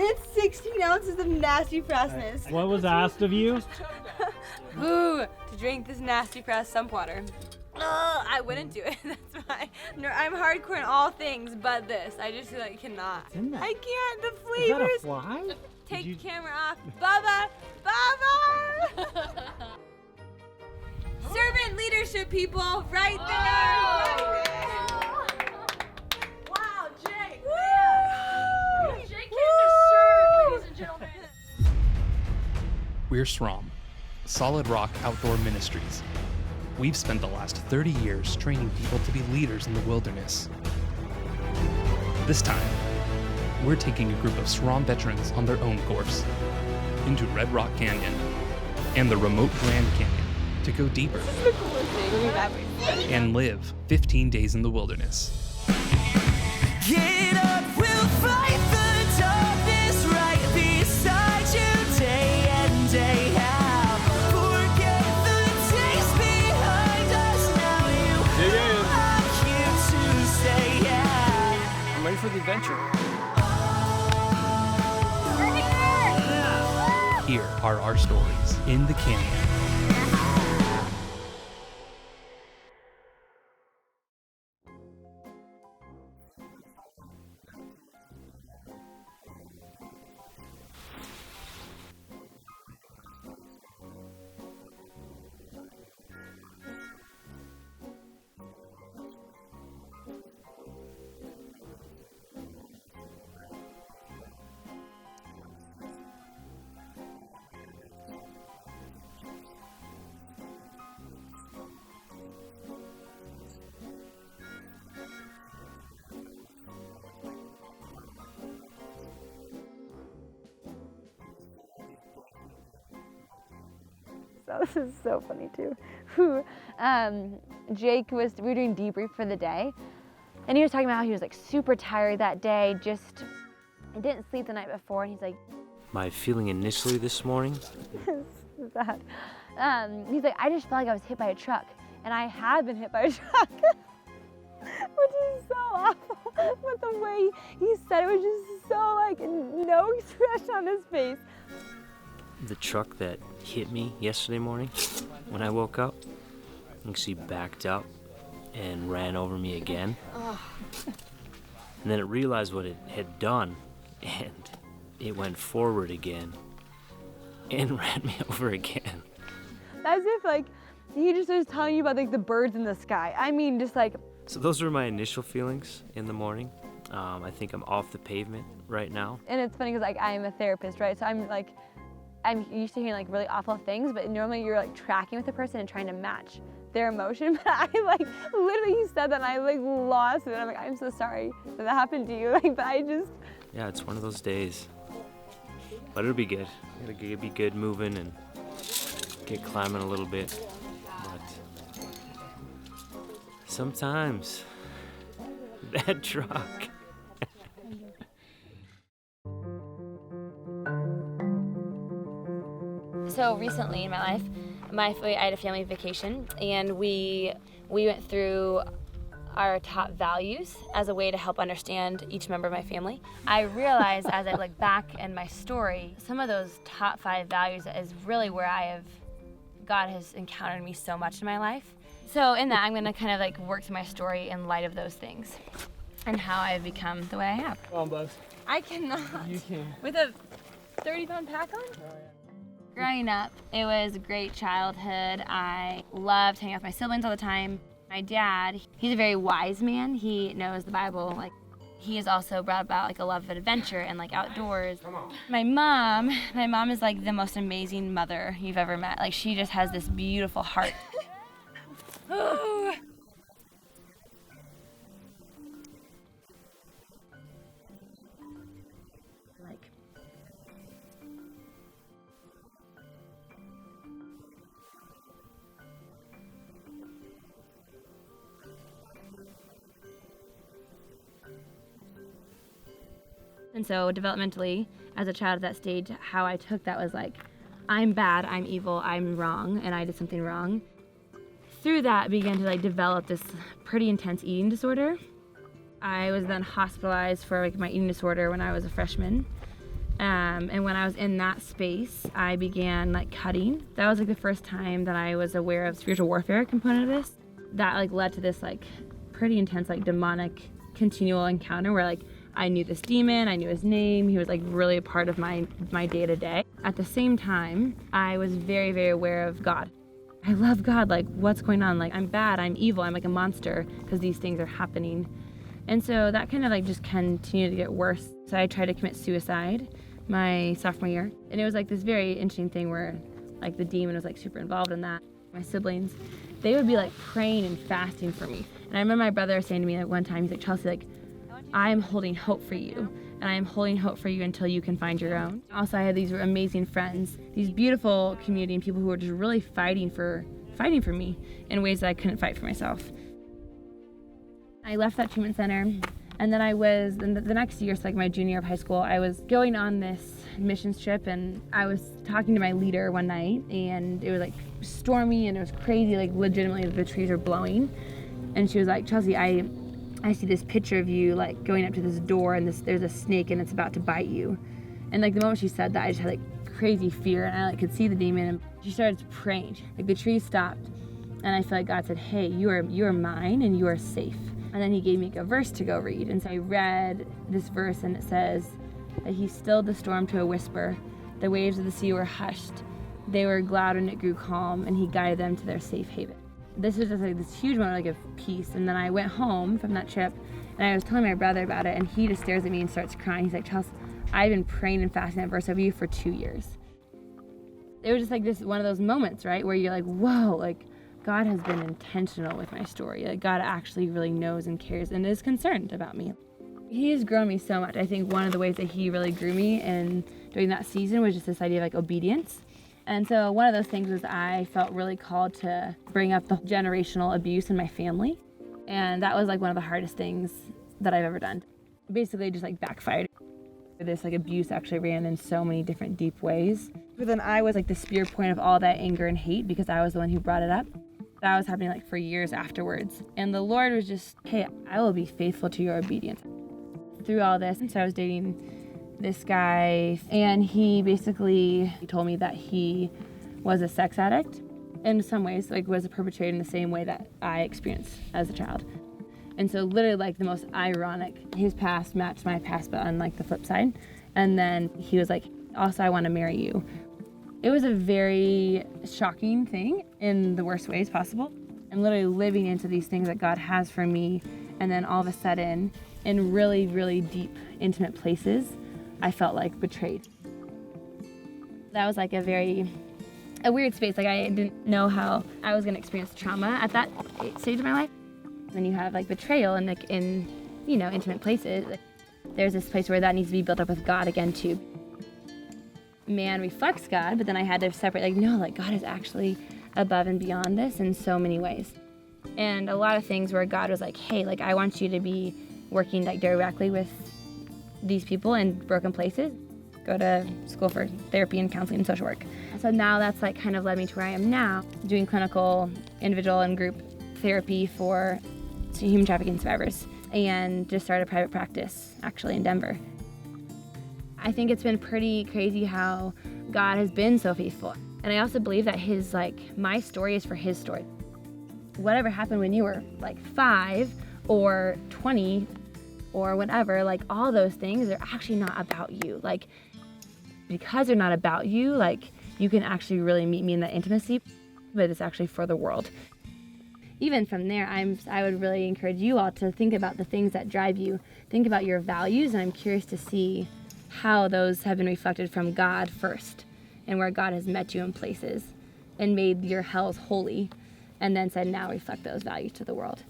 It's 16 ounces of nasty freshness. What was asked of you? Ooh, to drink this nasty press sump water. I wouldn't do it. That's why. No, I'm hardcore in all things but this. I just like cannot. What's in that? I can't. The Is that a flavors. fly? Take the camera off. Bubba! Bubba! Servant leadership, people, right there. Right there. Wow, Jake! Woo! Jake came to serve, ladies and gentlemen. We're SROM, Solid Rock Outdoor Ministries. We've spent the last 30 years training people to be leaders in the wilderness. This time, we're taking a group of SROM veterans on their own course into Red Rock Canyon and the remote Grand Canyon to go deeper and live 15 days in the wilderness. Get up, we'll fight the darkness right beside you day and day out. Forget the days behind us now. You are here to stay out. I'm ready for the adventure. Here are our stories in the canyon. So this is so funny too. Jake we were doing debrief for the day, and he was talking about how he was like super tired that day, just didn't sleep the night before, and he's like, My feeling initially this morning, is that, he's like, I just felt like I was hit by a truck, and I have been hit by a truck, which is so awful, but the way he said it was just so like, no expression on his face. the truck that hit me yesterday morning when I woke up, she backed up and ran over me again. And then it realized what it had done, and it went forward again and ran me over again. As if like he just was telling you about like the birds in the sky. I mean, just like. So those were my initial feelings in the morning. I think I'm off the pavement right now. And it's funny because like I am a therapist, right? So I'm used to hearing like really awful things, but normally you're like tracking with the person and trying to match their emotion. But I like literally he said that and I like lost it. I'm like, I'm so sorry that happened to you. Like, but I just. Yeah, it's one of those days. But it'll be good. It'll be good moving and get climbing a little bit. But sometimes that truck. So recently in my life, I had a family vacation, and we went through our top values as a way to help understand each member of my family. I realized as I look back in my story, some of those top 5 values is really where God has encountered me so much in my life. So in that, I'm gonna kind of like work through my story in light of those things and how I've become the way I am. Come on, Bubs. I cannot. You can. With a 30-pound pack on? Growing up, it was a great childhood. I loved hanging out with my siblings all the time. My dad, he's a very wise man. He knows the Bible. Like, he is also brought about like a love of adventure and like outdoors. My mom is like the most amazing mother you've ever met. Like, she just has this beautiful heart. And so developmentally, as a child at that stage, how I took that was like, I'm bad, I'm evil, I'm wrong, and I did something wrong. Through that, I began to like develop this pretty intense eating disorder. I was then hospitalized for like my eating disorder when I was a freshman. And when I was in that space, I began like cutting. That was like the first time that I was aware of spiritual warfare component of this. That like led to this like pretty intense like demonic continual encounter where like I knew this demon, I knew his name, he was like really a part of my day-to-day. At the same time, I was very, very aware of God. I love God, like what's going on? Like I'm bad, I'm evil, I'm like a monster because these things are happening. And so that kind of like just continued to get worse. So I tried to commit suicide my sophomore year. And it was like this very interesting thing where like the demon was like super involved in that. My siblings, they would be like praying and fasting for me. And I remember my brother saying to me like one time, he's like, Chelsea, like, I'm holding hope for you. And I'm holding hope for you until you can find your own. Also, I had these amazing friends, these beautiful community and people who were just really fighting for me in ways that I couldn't fight for myself. I left that treatment center, and then I was, the next year, so like my junior year of high school, I was going on this missions trip, and I was talking to my leader one night, and it was like stormy, and it was crazy, like legitimately the trees were blowing. And she was like, Chelsea, I see this picture of you like going up to this door, and there's a snake, and it's about to bite you. And like the moment she said that, I just had like crazy fear, and I like could see the demon, and she started praying. Like the trees stopped, and I felt like God said, hey, you are mine, and you are safe. And then he gave me like a verse to go read. And so I read this verse, and it says that he stilled the storm to a whisper. The waves of the sea were hushed. They were glad when it grew calm, and he guided them to their safe haven. This was just like this huge moment like of peace. And then I went home from that trip, and I was telling my brother about it, and he just stares at me and starts crying. He's like, Chelsea, I've been praying and fasting that verse over you for 2 years. It was just like this one of those moments, right, where you're like, whoa, like God has been intentional with my story. Like God actually really knows and cares and is concerned about me. He has grown me so much. I think one of the ways that he really grew me in during that season was just this idea of like obedience. And so one of those things was I felt really called to bring up the generational abuse in my family. And that was like one of the hardest things that I've ever done. Basically just like backfired. This like abuse actually ran in so many different deep ways. But then I was like the spear point of all that anger and hate because I was the one who brought it up. That was happening like for years afterwards. And the Lord was just, hey, I will be faithful to your obedience. Through all this, and so I was dating this guy, and he told me that he was a sex addict in some ways, like was a perpetrator in the same way that I experienced as a child. And so literally like the most ironic, his past matched my past, but on like the flip side. And then he was like, also, I want to marry you. It was a very shocking thing in the worst ways possible. I'm literally living into these things that God has for me, and then all of a sudden, in really, really deep, intimate places, I felt like betrayed. That was like a weird space. Like I didn't know how I was gonna experience trauma at that stage of my life. Then you have like betrayal and like in, intimate places. There's this place where that needs to be built up with God again too. Man reflects God, but then I had to separate, like, no, like God is actually above and beyond this in so many ways. And a lot of things where God was like, hey, like I want you to be working like directly with these people in broken places. Go to school for therapy and counseling and social work. So now that's like kind of led me to where I am now, doing clinical, individual and group therapy for human trafficking survivors, and just started a private practice actually in Denver. I think it's been pretty crazy how God has been so faithful. And I also believe that my story is for his story. Whatever happened when you were like 5 or 20 or whatever, like all those things, they're actually not about you. Like, because they're not about you, like you can actually really meet me in that intimacy, but it's actually for the world. Even from there, I would really encourage you all to think about the things that drive you. Think about your values, and I'm curious to see how those have been reflected from God first, and where God has met you in places and made your hells holy, and then said, now reflect those values to the world.